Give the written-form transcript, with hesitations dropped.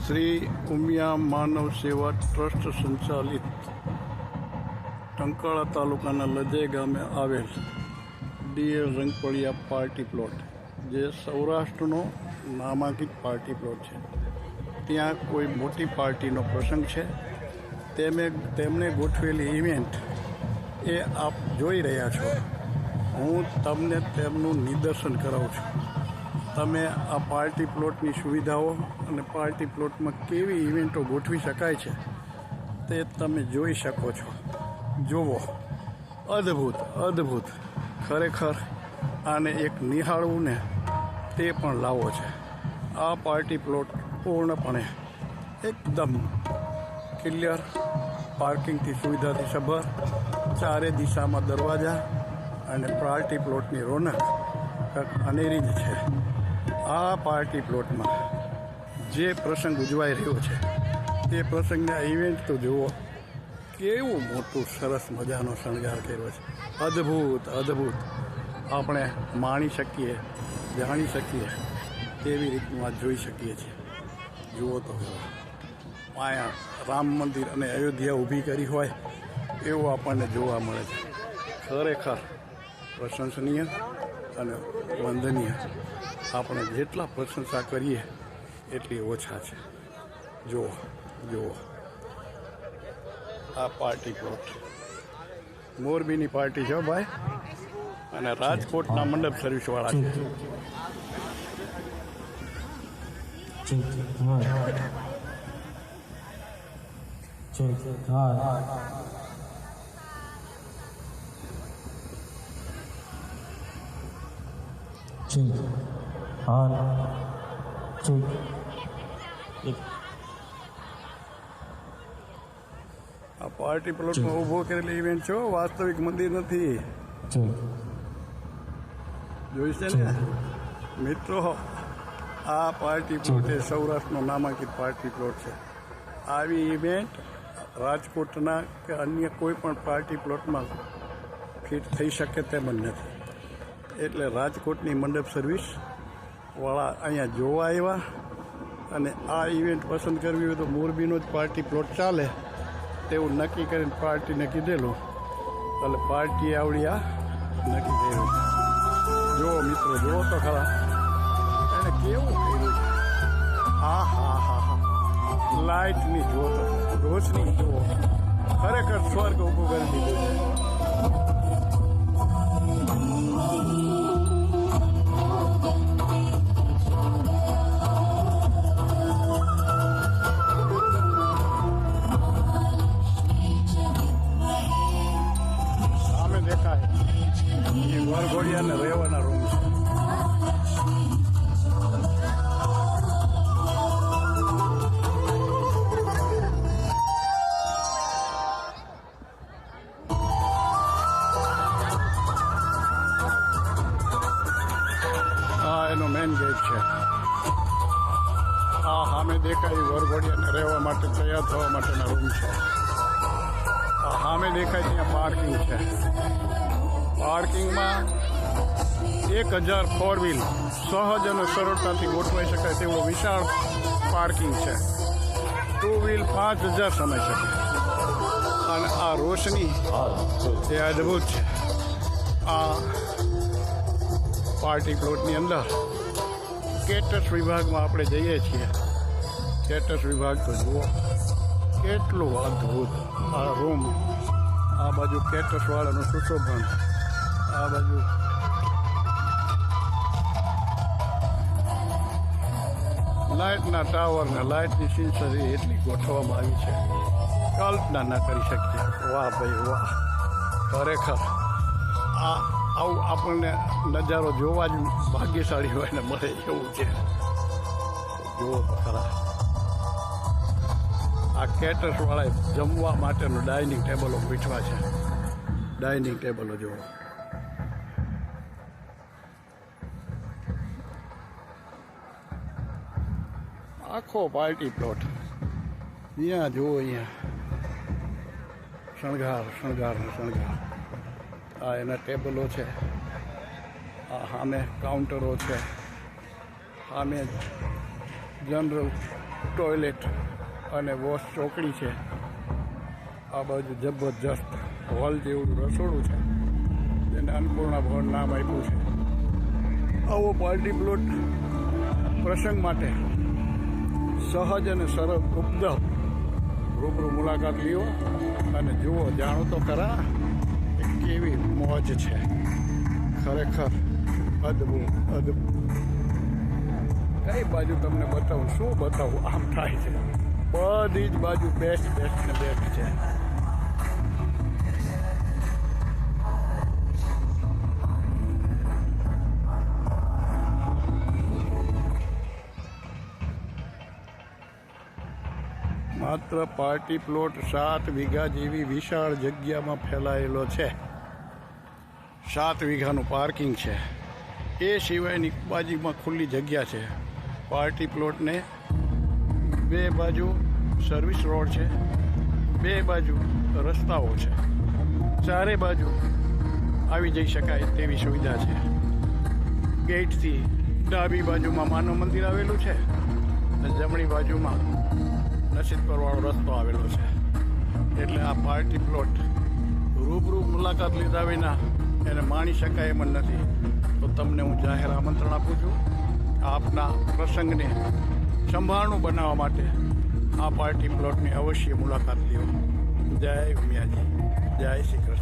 શ્રી ઉમિયા માનવ સેવા ટ્રસ્ટ સંચાલિત ટંકાળા તાલુકાના લજે ગામે આવેલ ડીએલ રંગપળિયા પાર્ટી પ્લોટ, જે સૌરાષ્ટ્રનો નામાંકિત પાર્ટી પ્લોટ છે. ત્યાં કોઈ મોટી પાર્ટીનો પ્રસંગ છે. તેમણે ગોઠવેલી ઇવેન્ટ એ આપ જોઈ રહ્યા છો. હું તમને તેમનું નિદર્શન કરાવું છું. તમે આ પાર્ટી પ્લોટની સુવિધાઓ અને પાર્ટી પ્લોટમાં કેવી ઇવેન્ટો ગોઠવી શકાય છે તે તમે જોઈ શકો છો. જુઓ, અદ્ભુત અદ્ભુત, ખરેખર આને એક નિહાળવું ને તે પણ લાવો છે. આ પાર્ટી પ્લોટ પૂર્ણપણે એકદમ ક્લિયર, પાર્કિંગથી સુવિધાથી સભર, ચારે દિશામાં દરવાજા અને પાર્ટી પ્લોટની રોનક અનેરી જ છે. આ પાર્ટી પ્લોટમાં જે પ્રસંગ ઉજવાઈ રહ્યો છે તે પ્રસંગના ઇવેન્ટ તો જુઓ, કેવું મોટું સરસ મજાનો શણગાર કર્યો છે. અદ્ભુત અદ્ભુત, આપણે માણી શકીએ, જાણી શકીએ તેવી રીતનું આ જોઈ શકીએ છીએ. જુઓ તો અહીંયા રામ મંદિર અને અયોધ્યા ઊભી કરી હોય એવું આપણને જોવા મળે છે. ખરેખર પ્રશંસનીય અને વંદનીય. આપણે જેટલા પ્રશંસા કરીએ એટલી ઓછા છે. જુઓ જુઓ, આ પાર્ટી પ્લોટ મોરબીની પાર્ટી છે ભાઈ, અને રાજકોટના મંડપ સર્વિસવાળા છે. આ પાર્ટી પ્લોટમાં ઊભો કરેલી ઇવેન્ટ છો, વાસ્તવિક મંદિર નથી. જોઈ છે ને મિત્રો, આ પાર્ટી પ્લોટ એ સૌરાષ્ટ્રનો નામાંકિત પાર્ટી પ્લોટ છે. આવી ઇવેન્ટ રાજકોટના કે અન્ય કોઈ પણ પાર્ટી પ્લોટમાં ફિટ થઈ શકે તેમ જ નથી. એટલે રાજકોટની મંડપ સર્વિસવાળા અહીંયા જોવા આવ્યા, અને આ ઇવેન્ટ પસંદ કરવી હોય તો મોરબીનો જ પાર્ટી પ્લોટ ચાલે તેવું નક્કી કરીને પાર્ટીને કીધેલું, એટલે પાર્ટીએ આવડી આ નક્કી કર્યું. જુઓ મિત્રો, જુઓ તો ખરા એને કેવું કર્યું છે. હા હા હા હા, લાઇટની જુઓ તો, રોશની જુઓ, ખરેખર સ્વર્ગ ઊભું કરી દીધું છે. દેખાય એ વરઘોડિયાને રહેવાના રૂમ છે. હા, એનો મેઇન ગેટ છે. આ સામે દેખાય વરઘોડિયાને રહેવા માટે, તૈયાર થવા માટેના રૂમ છે. સામે દેખાય ત્યાં પાર્કિંગ છે. પાર્કિંગમાં 1000 4 વ્હીલ સહજ અને સરળતાથી ગોઠવાઈ શકાય તેવો વિશાળ પાર્કિંગ છે. 2 વ્હીલ 5000 સમાઈ શકે. અને આ રોશની એ અદ્ભુત છે. આ પાર્ટી પ્લોટની અંદર કેટર્સ વિભાગમાં આપણે જઈએ છીએ. કેટર્સ વિભાગ તો જુઓ કેટલું અદ્ભુત. આ રૂમ, આ બાજુ કેટર્સવાળાનું સુશોભન, આ બાજુ લાઇટના ટાવર ને લાઇટની સિન્સરી એટલી ગોઠવવામાં આવી છે, કલ્પના ન કરી શકીએ. વાહ ભાઈ વાહ, ખરેખર આવું આપણને નજારો જોવા જ ભાગ્યશાળી હોય ને મળે એવું છે. જુઓ તો ખરા, આ કેટર્સવાળાએ જમવા માટેનું ડાઇનિંગ ટેબલો ગોઠવા છે. ડાઇનિંગ ટેબલો જુઓ. આખો પાર્ટી પ્લોટ, અહીંયા જુઓ, અહીંયા શણગાર શણગાર ને શણગાર. આ એના ટેબલો છે, આ સામે કાઉન્ટરો છે, સામે જનરલ ટોયલેટ અને વોશ ચોકડી છે. આ બાજુ જબરજસ્ત હોલ જેવું રસોડું છે, તેને અન્નપૂર્ણા ભવન નામ આપ્યું છે. આવો પાર્ટી પ્લોટ પ્રસંગ માટે સહજ અને સરળ ઉપદ્રવ રૂબરૂ મુલાકાત લ્યો અને જુઓ, જાણો તો ખરા કે કેવી મોજ છે. ખરેખર અદ્ભુત અદ્ભુત. કઈ બાજુ તમને બતાવું, શું બતાવું, આમ થાય છે. બધી જ બાજુ બેસ્ટ બેસ્ટ ને બેસ્ટ છે. માત્ર પાર્ટી પ્લોટ 7 વીઘા જેવી વિશાળ જગ્યામાં ફેલાયેલો છે. 7 વીઘાનું પાર્કિંગ છે. એ સિવાયની બાજુમાં ખુલ્લી જગ્યા છે. પાર્ટી પ્લોટને 2 બાજુ સર્વિસ રોડ છે, 2 બાજુ રસ્તાઓ છે, 4 બાજુ આવી જઈ શકાય તેવી સુવિધા છે. ગેટથી ડાબી બાજુમાં માનવ મંદિર આવેલું છે અને જમણી બાજુમાં નસીબપરવાળો રસ્તો આવેલો છે. એટલે આ પાર્ટી પ્લોટ રૂબરૂ મુલાકાત લીધા વિના એને માણી શકાય એમ જ નથી. તો તમને હું જાહેર આમંત્રણ આપું છું, આપના પ્રસંગને સંભાળનું બનાવવા માટે આ પાર્ટી પ્લોટની અવશ્ય મુલાકાત લ્યો. જય ઉમિયાજી, જય શ્રી કૃષ્ણ.